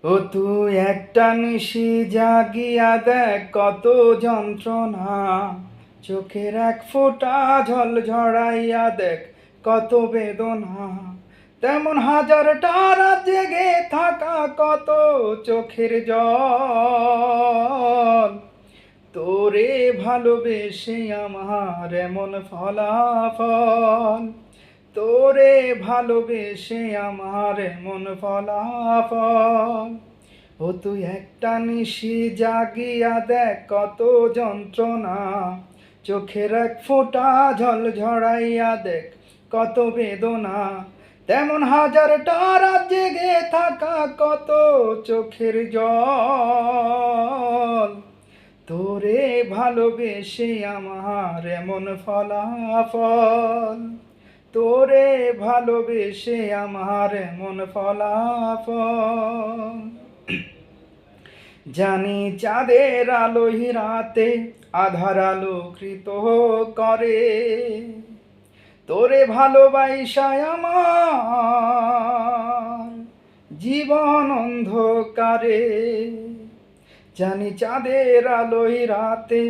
ও তুই একটা নিশি জাগিয়া দেখ কত যন্ত্রণা, চোখের এক ফোঁটা জল ঝরাইয়া দেখ কত বেদনা, তেমন হাজারটা রাত জেগে থাকা কত চোখের জল। তোরে ভালোবেসে আমার এমন ফলাফল, তোরে ভালোবেসে আমার এমন ফলাফল। ও তুই একটা নিশি জাগিয়া দেখ কত যন্ত্রণা, চোখের এক ফোঁটা জল ঝরাইয়া দেখ কত বেদনা, তেমন হাজারটা রাত জেগে থাকা কত চোখের জল। তোরে ভালোবেসে আমার এমন ফলাফল, তোরে ভালোবেসে আমার এমন ফলাফল। জানি চাঁদের আলোই রাতে আধার আলোকৃত করে, তোরে ভালোবাসায় আমার জীবন অন্ধকারে। জানি চাঁদের আলোই রাতে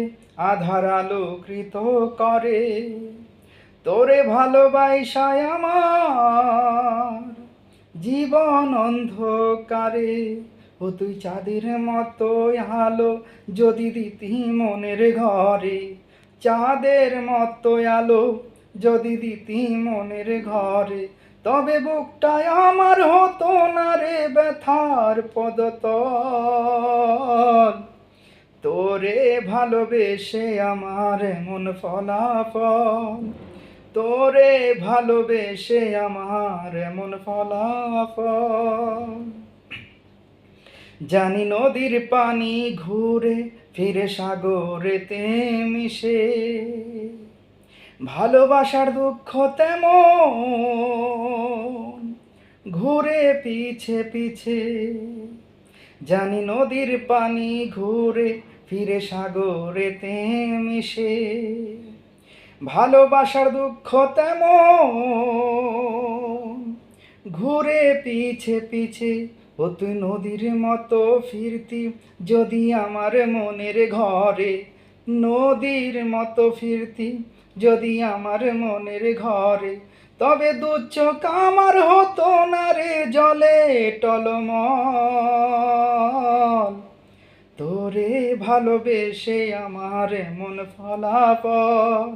আধার আলোকৃত করে, তোরে ভালোবাসায় আমার জীবন অন্ধকারে। ও তুই চাঁদের মতো আলো যদি দিতি মনের ঘরে, চাঁদের মতো আলো যদি দিতি মনের ঘরে, তবে বুকটায় আমার হতো না রে ব্যথার পদতল। তোরে ভালোবেসে আমার এমন ফলাফল, তোরে ভালোবেসে আমার এমন ফলাফল। জানি নদীর পানি ঘুরে ফিরে সাগরেতে মিশে, ভালোবাসার দুঃখ তেমন ঘুরে পিছে পিছে। জানি নদীর পানি ঘুরে ফিরে সাগরেতে মিশে, ভালোবাসার দুঃখ তেমন ঘুরে পিছে পিছে। ও তুই নদীর মতো ফিরতি যদি আমার মনের ঘরে, নদীর মতো ফিরতি যদি আমার মনের ঘরে, তবে দু চোখ আমার হতো না রে জলে টলমল। তোরে ভালোবেসে আমার এমন ফলাফল,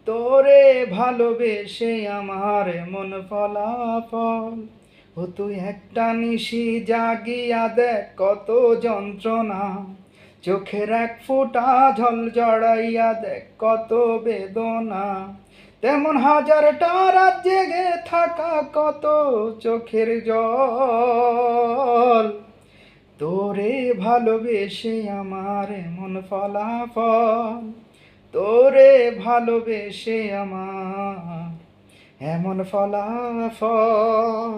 তোরে ভালোবেসে আমার এমন ফলাফল। ও তুই একটা নিশি জাগিয়া দেখ কত যন্ত্রণা, চোখের এক ফোঁটা জল জড়াইয়া দেখ কত বেদনা, তেমন হাজারটা রাত জেগে থাকা কত চোখের জল। তোরে ভালোবেসে আমার এমন ফলাফল, তোরে ভালোবেসে আমার এমন ফলাফল।